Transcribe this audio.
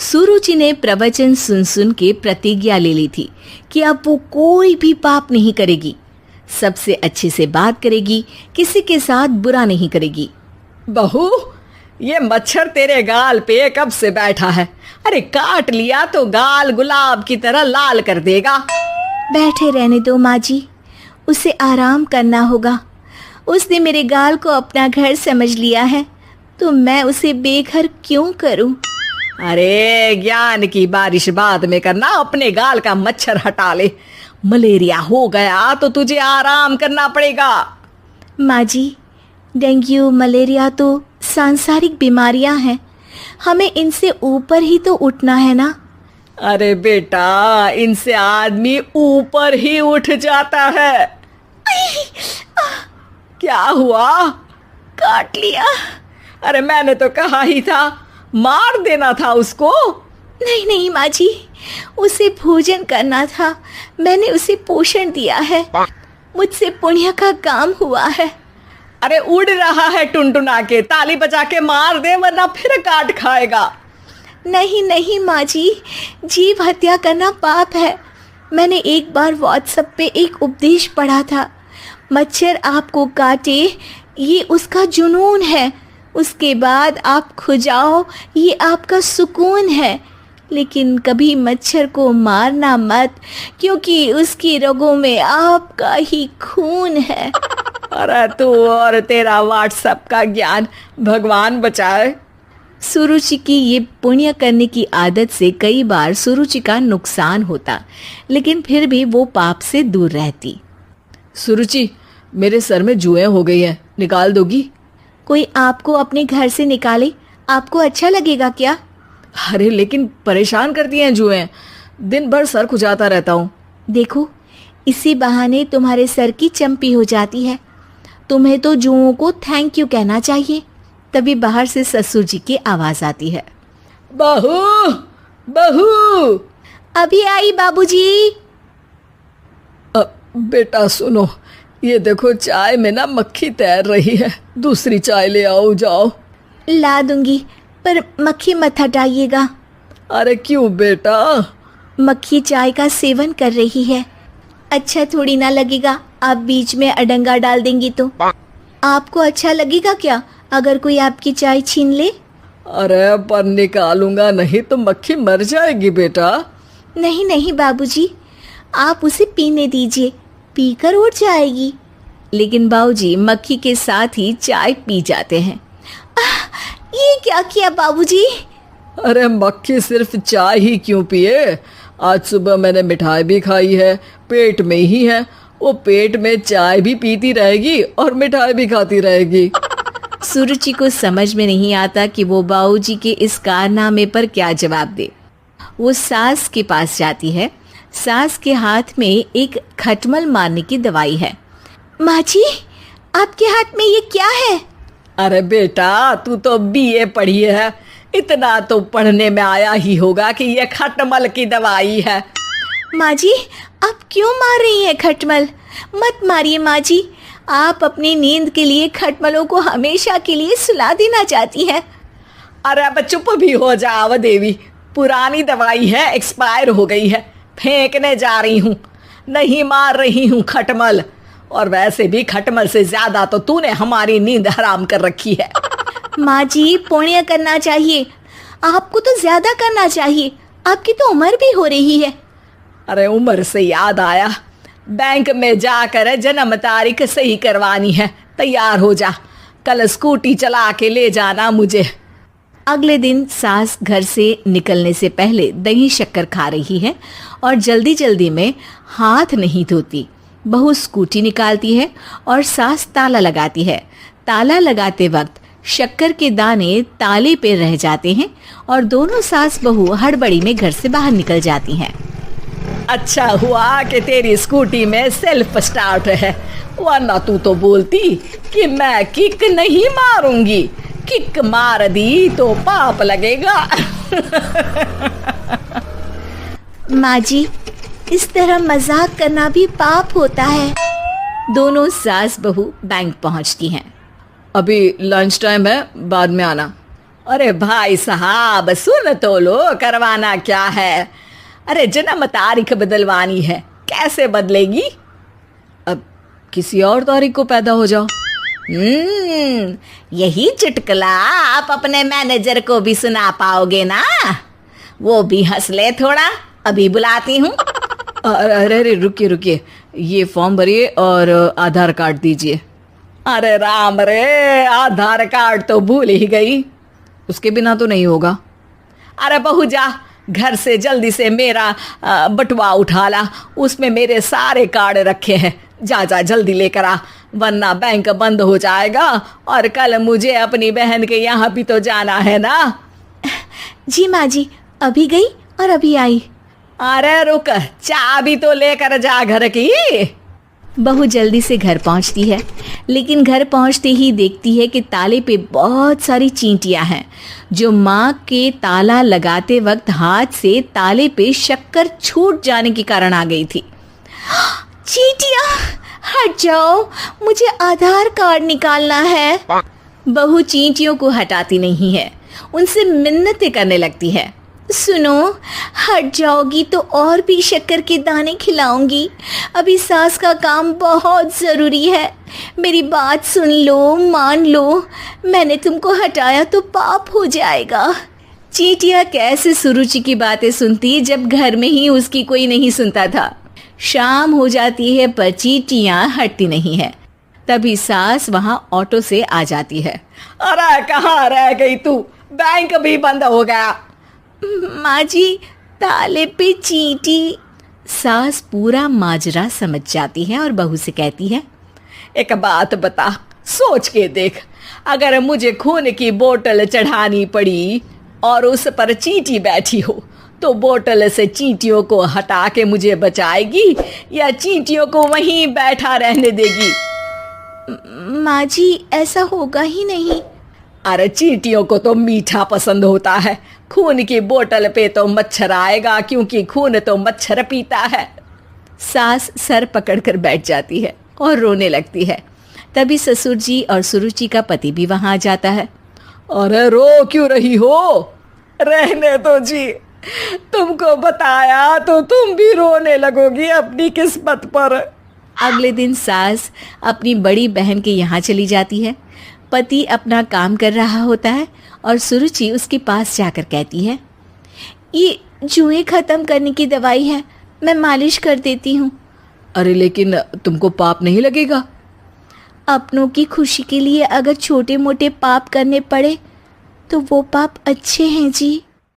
सुरुचि ने प्रवचन सुन सुन के प्रतिज्ञा ले ली थी कि अब वो कोई भी पाप नहीं करेगी, सबसे अच्छे से बात करेगी, किसी के साथ बुरा नहीं करेगी। बहू, ये मच्छर तेरे गाल पे कब से बैठा है? अरे काट लिया तो गाल गुलाब की तरह लाल कर देगा। बैठे रहने दो माँ जी, उसे आराम करना होगा। उसने मेरे गाल को अपना घर समझ लिया है, तो मैं उसे बेघर क्यों करूं? अरे ज्ञान की बारिश बाद में करना, अपने गाल का मच्छर हटा ले। मलेरिया हो गया तो तुझे आराम करना पड़ेगा। माँ जी, डेंगू मलेरिया तो सांसारिक बीमारियां हैं, हमें इनसे ऊपर ही तो उठना है ना। अरे बेटा, इनसे आदमी ऊपर ही उठ जाता है। क्या हुआ? काट लिया। अरे मैंने तो कहा ही था, मार देना था उसको। नहीं नहीं माँ जी, उसे भोजन करना था, मैंने उसे पोषण दिया है, मुझसे पुण्य का काम हुआ है। अरे उड़ रहा है टुनटुना के, ताली बजा के मार दे वरना फिर काट खाएगा। नहीं नहीं माँ जी, जीव हत्या करना पाप है। मैंने एक बार व्हाट्सएप पे एक उपदेश पढ़ा था, मच्छर आपको काटे ये उसका जुनून है, उसके बाद आप खुजाओ ये आपका सुकून है, लेकिन कभी मच्छर को मारना मत, क्योंकि उसकी रगों में आपका ही खून है। अरे तू और तेरा व्हाट्सएप का ज्ञान, भगवान बचाए। सुरुचि की ये पुण्य करने की आदत से कई बार सुरुचि का नुकसान होता, लेकिन फिर भी वो पाप से दूर रहती। सुरुचि, मेरे सर में जुएं हो गई हैं, निकाल दोगी? कोई आपको अपने घर से निकाले, आपको अच्छा लगेगा क्या? अरे लेकिन परेशान करती हैं जुएं, दिन भर सर खुजाता रहता हूँ। देखो, इसी बहाने तुम्हारे सर की चंपी हो जाती है। तुम्हें तो जुओं को थैंक यू कहना चाहिए। तभी बाहर से ससुर जी की आवाज आती है। बहू, बहू। अभी आई बाबूजी। बेटा सुनो, ये देखो चाय में ना मक्खी तैर रही है, दूसरी चाय ले आओ जाओ। ला दूंगी, पर मक्खी मत हटाइएगा। अरे क्यों बेटा? मक्खी चाय का सेवन कर रही है, अच्छा थोड़ी ना लगेगा आप बीच में अडंगा डाल देंगी तो। आपको अच्छा लगेगा क्या अगर कोई आपकी चाय छीन ले? अरे पर निकालूंगा नहीं तो मक्खी मर जाएगी बेटा। नहीं नहीं बाबूजी, आप उसे पीने दीजिए, पीकर उड़ जाएगी। लेकिन बाबूजी मक्खी के साथ ही चाय पी जाते हैं। ये क्या किया बाबूजी? अरे मक्खी सिर्फ चाय ही क्यों पिए, आज सुबह मैंने मिठाई भी खाई है, पेट में ही है, वो पेट में चाय भी पीती रहेगी और मिठाई भी खाती रहेगी। सुरुचि को समझ में नहीं आता कि वो बाबूजी के इस कारनामे पर क्या जवाब दे। वो सास के पास जाती है। सास के हाथ में एक खटमल मारने की दवाई है। माँ जी, आपके हाथ में ये क्या है? अरे बेटा, तू तो बीए पढ़ी है, इतना तो पढ़ने में आया ही होगा कि ये खटमल की दवाई है। माँ जी, आप क्यों मार रही हैं खटमल? मत मारिए माँ जी, आप अपनी नींद के लिए खटमलों को हमेशा के लिए सुला देना चाहती हैं। अरे अब चुप भी हो जाओ देवी, पुरानी दवाई है, एक्सपायर हो गई है, फेंकने जा रही हूँ, नहीं मार रही हूँ खटमल। और वैसे भी खटमल से ज्यादा तो तूने हमारी नींद हराम कर रखी है। माँ जी, पुण्य करना चाहिए, आपको तो ज्यादा करना चाहिए, आपकी तो उम्र भी हो रही है। अरे उम्र से याद आया, बैंक में जाकर जन्म तारीख सही करवानी है, तैयार हो जा, कल स्कूटी चला के ले जाना मुझे। अगले दिन सास घर से निकलने से पहले दही शक्कर खा रही है और जल्दी जल्दी में हाथ नहीं धोती। बहू स्कूटी निकालती है और सास ताला लगाती है। ताला लगाते वक्त शक्कर के दाने ताले पे रह जाते हैं और दोनों सास बहू हड़बड़ी में घर से बाहर निकल जाती हैं। अच्छा हुआ कि तेरी स्कूटी में सेल्फ स्टार्ट है, वरना तू तो बोलती कि मैं किक नहीं मारूंगी, किक मार दी तो पाप लगेगा। माँ जी, इस तरह मजाक करना भी पाप होता है। दोनों सास बहू बैंक पहुंचती हैं। अभी लंच टाइम है, बाद में आना। अरे भाई साहब सुन तो लो, करवाना क्या है? अरे जन्म तारीख बदलवानी है, कैसे बदलेगी? अब किसी और तारीख को पैदा हो जाओ। यही चुटकुला आप अपने मैनेजर को भी सुना पाओगे ना? वो भी हंस ले थोड़ा, अभी बुलाती हूँ। अरे अरे रुकिए रुकिए, ये फॉर्म भरिए और आधार कार्ड दीजिए। अरे राम रे, आधार कार्ड तो भूल ही गई, उसके बिना तो नहीं होगा। अरे बहू जा घर से जल्दी से मेरा बटुआ उठा ला, उसमें मेरे सारे कार्ड रखे हैं। जा जा जल्दी लेकर आ, वरना बैंक बंद हो जाएगा और कल मुझे अपनी बहन के यहाँ भी तो जाना है ना। जी माँ जी, अभी गई और अभी आई। अरे रुक, चाबी तो लेकर जा घर की। बहू जल्दी से घर पहुंचती है, लेकिन घर पहुंचते ही देखती है कि ताले पे बहुत सारी चींटियां हैं, जो माँ के ताला लगाते वक्त हाथ से ताले पे शक्कर छूट जाने के कारण आ गई थी। चींटियां हट जाओ, मुझे आधार कार्ड निकालना है। बहू चींटियों को हटाती नहीं है, उनसे मिन्नतें करने लगती है। सुनो, हट जाओगी तो और भी शक्कर के दाने खिलाऊंगी। अभी सास का काम बहुत ज़रूरी है, मेरी बात सुन लो, मान लो। मैंने तुमको हटाया तो पाप हो जाएगा। चींटियाँ कैसे सुरुचि की बातें सुनती जब घर में ही उसकी कोई नहीं सुनता था। शाम हो जाती है पर चींटियाँ हटती नहीं है। तभी सास वहाँ ऑटो से आ जाती है। अरे कहाँ रह गई तू? बैंक भी बंद हो गया। माँ जी, ताले पे चींटी। सास पूरा माजरा समझ जाती है और बहू से कहती है, एक बात बता, सोच के देख, अगर मुझे खून की बोतल चढ़ानी पड़ी और उस पर चींटी बैठी हो, तो बोतल से चींटियों को हटा के मुझे बचाएगी या चींटियों को वहीं बैठा रहने देगी? माँ जी, ऐसा होगा ही नहीं। अरे चींटियों को तो मीठा पसंद होता है, खून की बोतल पे तो मच्छर आएगा, क्योंकि खून तो मच्छर पीता है। सास सर पकड़कर बैठ जाती है और रोने लगती है। तभी ससुर जी और सुरुचि का पति भी वहां आ जाता है। अरे रो क्यों रही हो? रहने दो जी, तुमको बताया तो तुम भी रोने लगोगी अपनी किस्मत पर। अगले दिन सास अपनी बड़ी बहन के यहाँ चली जाती है। पति अपना काम कर रहा होता है और सुरुचि उसके पास जाकर कहती है, ये जुएं ख़त्म करने की दवाई है, मैं मालिश कर देती हूँ। अरे लेकिन तुमको पाप नहीं लगेगा? अपनों की खुशी के लिए अगर छोटे मोटे पाप करने पड़े तो वो पाप अच्छे हैं जी।